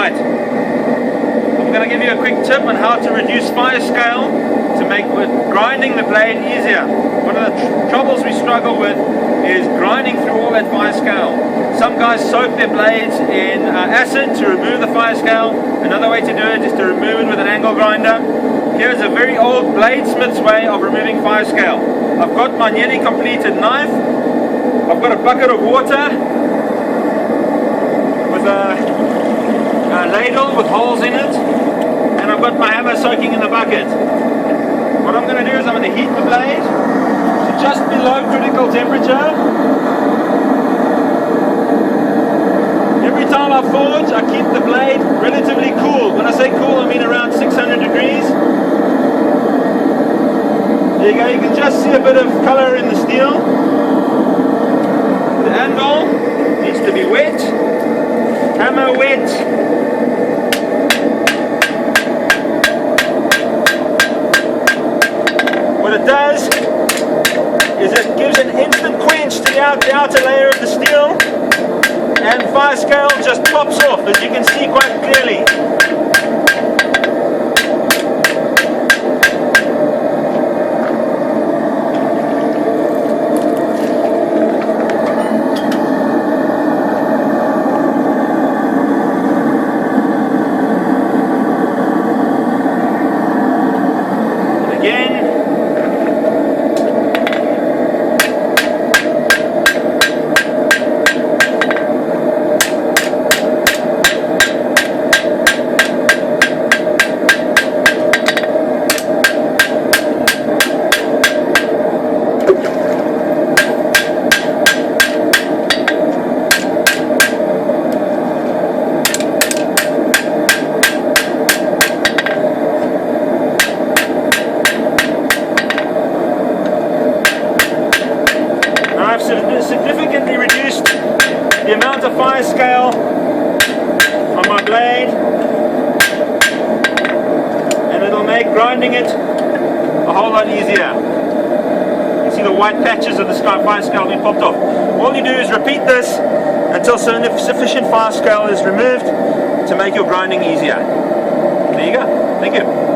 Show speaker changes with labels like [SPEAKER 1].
[SPEAKER 1] Right, I'm going to give you a quick tip on how to reduce fire scale to make grinding the blade easier. One of the troubles we struggle with is grinding through all that fire scale. Some guys soak their blades in acid to remove the fire scale. Another way to do it is to remove it with an angle grinder. Here's a very old bladesmith's way of removing fire scale. I've got my nearly completed knife. I've got a bucket of water with a ladle with holes in it, and I've got my hammer soaking in the bucket. What I'm going to do is I'm going to heat the blade to just below critical temperature. Every time I forge, I keep the blade relatively cool. When I say cool, I mean around 600 degrees. There you go, you can just see a bit of color in the steel. The anvil needs to be wet, hammer wet. What it does is it gives an instant quench to the outer layer of the steel, and fire scale just pops off, as you can see quite clearly. I've significantly reduced the amount of fire scale on my blade, and it'll make grinding it a whole lot easier. You can see the white patches of the fire scale being popped off. All you do is repeat this until sufficient fire scale is removed to make your grinding easier. There you go. Thank you.